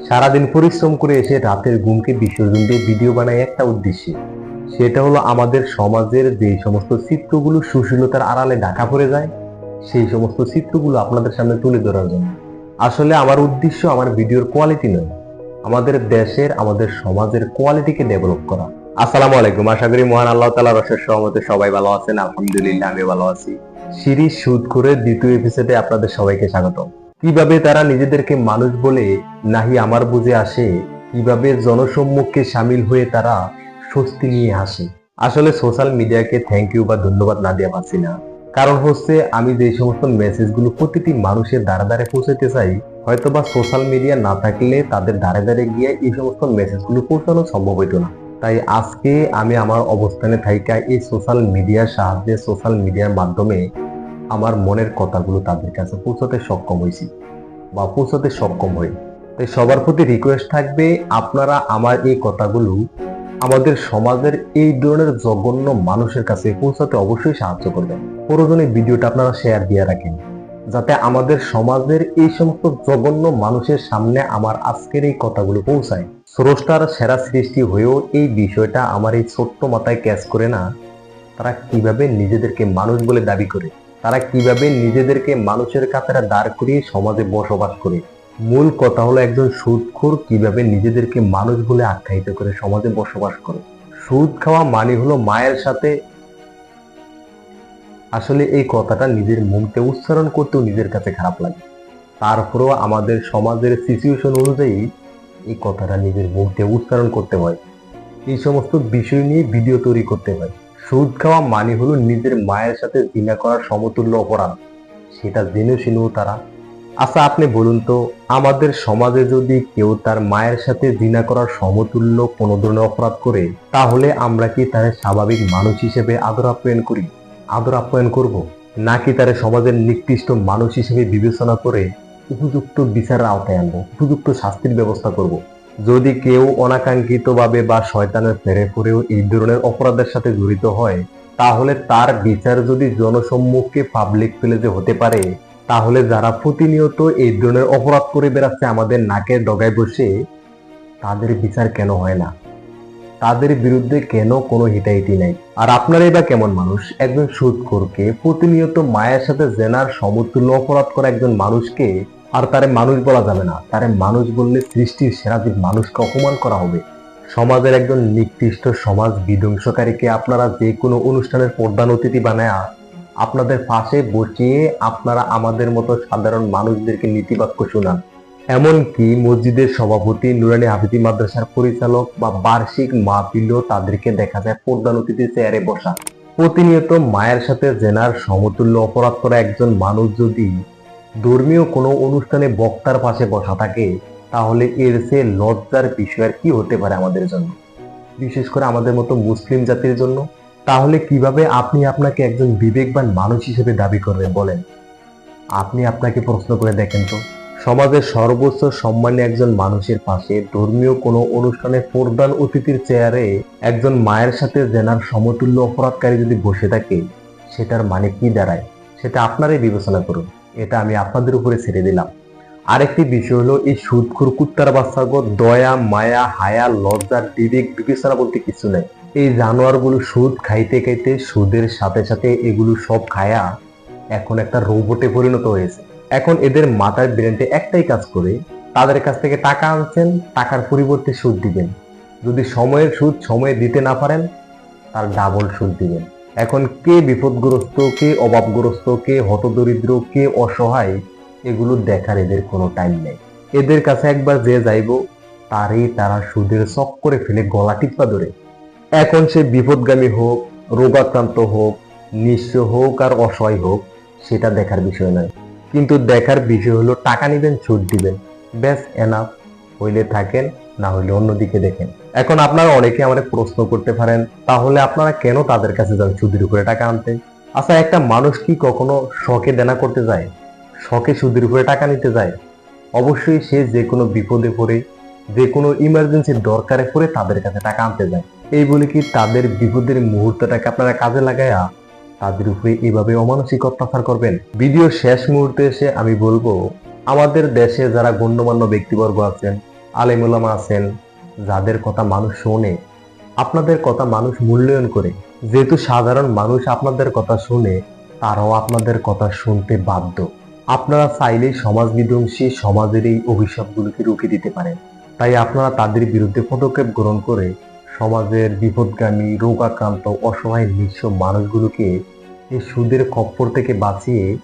সারাদিন পরিশ্রম করে এসে রাতের ঘুমকে বিসর্জন দিয়ে ভিডিও বানায় একটা উদ্দেশ্যে, সেটা হলো আমাদের সমাজের যে সমস্ত চিত্রগুলো সুশীলতার আড়ালে ঢাকা পড়ে যায় সেই সমস্ত চিত্রগুলো আপনাদের সামনে তুলে ধরার জন্য। আসলে আমার উদ্দেশ্য আমার ভিডিওর কোয়ালিটি নয়, আমাদের দেশের আমাদের সমাজের কোয়ালিটিকে ডেভেলপ করা। আসসালামু আলাইকুম, আশা করি মহান আল্লাহ তাআলার অশেষ রহমতে সবাই ভালো আছেন। আলহামদুলিল্লাহ আমি ভালো আছি। সিরিজ শুট করে দ্বিতীয় এপিসোডে আপনাদের সবাইকে স্বাগত। কিভাবে তারা নিজেদেরকে মানুষ বলে নাহি আমার বুঝে আসে, কিভাবে জনসম্মুখে সামিল হয়ে তারা স্বস্তি নিয়ে আসে। আসলে সোশ্যাল মিডিয়াকে থ্যাংক ইউ বা ধন্যবাদ না দিয়ে পারছি না, কারণ হচ্ছে আমি যে সমস্ত মেসেজগুলো প্রতিটি মানুষের দ্বারা দ্বারে পৌঁছাতে চাই, হয়তোবা সোশ্যাল মিডিয়া না থাকলে তাদের দ্বারে দ্বারে গিয়ে এই সমস্ত মেসেজগুলো পৌঁছানো সম্ভব হইতো না। তাই আজকে আমি আমার অবস্থানে থাইকা এই সোশ্যাল মিডিয়ার সাহায্যে, সোশ্যাল মিডিয়ার মাধ্যমে আমার মনের কথাগুলো তাদের কাছে পৌঁছাতে সক্ষম হয়েছি বা পৌঁছাতে সক্ষম হই। তাই সবার প্রতি রিকোয়েস্ট থাকবে, আপনারা আমার এই কথাগুলো আমাদের সমাজের এই ধরনের জঘন্য মানুষের কাছে পৌঁছাতে অবশ্যই সাহায্য করবেন। প্রয়োজনে ভিডিওটা আপনারা শেয়ার দিয়ে রাখেন, যাতে আমাদের সমাজের এই সমস্ত জঘন্য মানুষের সামনে আমার আজকের এই কথাগুলো পৌঁছায়। স্রষ্টার সেরা সৃষ্টি হয়েও এই বিষয়টা আমার এই ছোট্ট মাথায় ক্যাচ করে না, তারা কিভাবে নিজেদেরকে মানুষ বলে দাবি করে, তারা কিভাবে নিজেদেরকে মানুষের কাতারে দাঁড় করিয়ে সমাজে বসবাস করে। মূল কথা হলো একজন সুদখোর কিভাবে নিজেদেরকে মানুষ বলে আখ্যায়িত করে সমাজে বসবাস করে। সুদ খাওয়া মানে হলো মায়ের সাথে, আসলে এই কথাটা নিজের মুখে উচ্চারণ করতেও নিজের কাছে খারাপ লাগে। তারপরেও আমাদের সমাজের সিচুয়েশন অনুযায়ী এই কথাটা নিজের মুখে উচ্চারণ করতে হয়, এই সমস্ত বিষয় নিয়ে ভিডিও তৈরি করতে হয়। সুদ খাওয়া মানে হলো নিজের মায়ের সাথে জিনা করার সমতুল্য অপরাধ, সেটা জেনে শুনেও তারা। আচ্ছা আপনি বলুন তো, আমাদের সমাজে যদি কেউ তার মায়ের সাথে জিনা করার সমতুল্য কোনো ধরনের অপরাধ করে, তাহলে আমরা কি তার স্বাভাবিক মানুষ হিসেবে আদর আপ্যায়ন করি, আদর আপ্যায়ন করব, নাকি তার সমাজের নিকৃষ্ট মানুষ হিসেবে বিবেচনা করে উপযুক্ত বিচারের আওতায় আনবো, উপযুক্ত শাস্তির ব্যবস্থা করব? যদি কেউ অনাকাঙ্ক্ষিতভাবে বা শয়তানের ফেরে পড়েও এই ধরনের অপরাধের সাথে জড়িত হয়, তাহলে তার বিচার যদি জনসম্মুখে পাবলিক প্লেসে হতে পারে, তাহলে যারা প্রতিনিয়ত এই ধরনের অপরাধ করে বেড়াচ্ছে আমাদের নাকের ডগায় বসে, তাদের বিচার কেন হয় না? তাদের বিরুদ্ধে কেন কোনো হিতাহিতি নাই? আর আপনারাই বা কেমন মানুষ? একজন সুদখোরকে, প্রতিনিয়ত মায়ের সাথে জেনার সমতুল্য অপরাধ করা একজন মানুষকে আর তারে মানুষ বলা যাবে না, তারে মানুষ বললে সৃষ্টির সেরা জীব মানুষকে অপমান করা হবে। সমাজের একজন নিকৃষ্ট সমাজ বিধ্বংসকারীকে আপনারা যে কোনো অনুষ্ঠানের প্রধান অতিথি বানায় আপনাদের পাশে বসিয়ে আপনারা আমাদের মতো সাধারণ মানুষদেরকে নীতিবাক্য শোনান। এমনকি মসজিদের সভাপতি, নুরানি হাফিজি মাদ্রাসার পরিচালক বা বার্ষিক মাহফিলেও তাদেরকে দেখা যায় প্রধান অতিথির চেয়ারে বসা। প্রতিনিয়ত মায়ের সাথে জেনার সমতুল্য অপরাধ করা একজন মানুষ যদি ধর্মীয় কোনো অনুষ্ঠানে বক্তার পাশে বসা থাকে, তাহলে এর চেয়ে লজ্জার বিষয় আর কি হতে পারে আমাদের জন্য, বিশেষ করে আমাদের মতো মুসলিম জাতির জন্য? তাহলে কিভাবে আপনি আপনাকে একজন বিবেকবান মানুষ হিসেবে দাবি করবেন বলেন? আপনি আপনাকে প্রশ্ন করে দেখেন তো, সমাজের সর্বোচ্চ সম্মানী একজন মানুষের পাশে ধর্মীয় কোনো অনুষ্ঠানে প্রধান অতিথির চেয়ারে একজন মায়ের সাথে জেনার সমতুল্য অপরাধকারী যদি বসে থাকে, সেটার মানে কি দাঁড়ায় সেটা আপনারাই বিবেচনা করুন। এটা আমি আপনাদের উপরে ছেড়ে দিলাম। আরেকটি বিষয় হলো, এই সুদখোর কুত্তার বাচ্চাগো দয়া মায়া হায়া লজ্জার বিবেক বিবেচনা বলতে কিছু নেই। এই জানোয়ারগুলো সুদ খাইতে খাইতে, সুদের সাথে সাথে এগুলো সব খায়া এখন একটা রোবটে পরিণত হয়েছে। এখন এদের মাথার ব্রেনটে একটাই কাজ করে, তাদের কাছ থেকে টাকা আনছেন, টাকার পরিবর্তে সুদ দিবেন। যদি সময়ের সুদ সময়ে দিতে না পারেন, তার ডাবল সুদ দিবেন। এখন কে বিপদগ্রস্ত, কে অভাবগ্রস্ত, কে হতদরিদ্র, কে অসহায়, এগুলো দেখার এদের কোনো টাইম নেই। এদের কাছে একবার যে যাইব, তারই তারা সুদের চক্করে ফেলে গলা টিপা ধরে। এখন সে বিপদগামী হোক, রোগাক্রান্ত হোক, নিঃস্ব হোক আর অসহায় হোক, সেটা দেখার বিষয় নয়। কিন্তু দেখার বিষয় হলো টাকা নিবেন, সুদ দিবেন, ব্যাস এনাফ। হইলে থাকেন, না হইলে অন্যদিকে দেখেন। এখন আপনারা অনেকে আমাদের প্রশ্ন করতে পারেন, তাহলে আপনারা কেন তাদের কাছে যান সুদের উপরে টাকা আনতে? আচ্ছা, একটা মানুষ কি কখনো শখে দেনা করতে যায়, শখে সুদের উপরে টাকা নিতে যায়? অবশ্যই সে যে কোনো বিপদে পড়ে, যে কোনো ইমার্জেন্সির দরকারে পড়ে তাদের কাছে টাকা আনতে যায়। এই বলে কি তাদের বিপদের মুহূর্তটাকে আপনারা কাজে লাগায়া তাদের উপরে এইভাবে অমানসিক অত্যাচার করবেন? ভিডিওর শেষ মুহূর্তে এসে আমি বলবো, আমাদের দেশে যারা গণ্যমান্য ব্যক্তিবর্গ আছেন, আলেম ওলামা আছেন, যাদের কথা মানুষ শোনে, আপনাদের কথা মানুষ মূল্যায়ন করে। যেহেতু সাধারণ মানুষ আপনাদের কথা শুনে, তারাও আপনাদের কথা শুনতে বাধ্য। আপনারা চাইলেই সমাজ বিধ্বংসী সমাজের এই অভিশাপগুলোকে রুখে দিতে পারেন। তাই আপনারা তাদের বিরুদ্ধে পদক্ষেপ গ্রহণ করে সমাজের বিপদগামী, রোগাক্রান্ত, অসহায় নিঃস্ব মানুষগুলোকে এই সুদের খপ্পর থেকে বাঁচিয়ে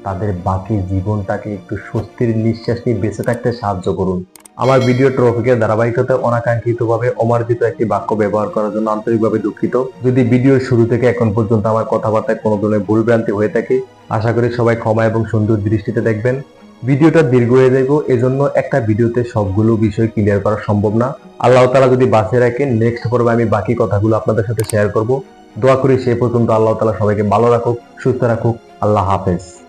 তাদের বাকি জীবনটাকে একটু স্বস্তির নিঃশ্বাস নিয়ে বেঁচে থাকতে সাহায্য করুন। আমার ভিডিও টপিকের ধারাবাহিকতায় অনাকাঙ্ক্ষিতভাবে অমার্জিত একটি বাক্য ব্যবহার করার জন্য আন্তরিকভাবে দুঃখিত। যদি ভিডিওর শুরু থেকে এখন পর্যন্ত আমার কথাবার্তায় কোনো ধরনের ভুলভ্রান্তি হয়ে থাকে, আশা করি সবাই ক্ষমা এবং সুন্দর দৃষ্টিতে দেখবেন। ভিডিওটা দীর্ঘ হয়ে যাইব, এজন্য একটা ভিডিওতে সবগুলো বিষয় ক্লিয়ার করা সম্ভব না। আল্লাহ তাআলা যদি বাঁচিয়ে রাখেন, নেক্সট পর্বে আমি বাকি কথাগুলো আপনাদের সাথে শেয়ার করব। দোয়া করি সেই পর্যন্ত আল্লাহ তাআলা সবাইকে ভালো রাখুক, সুস্থ রাখুক। আল্লাহ হাফেজ।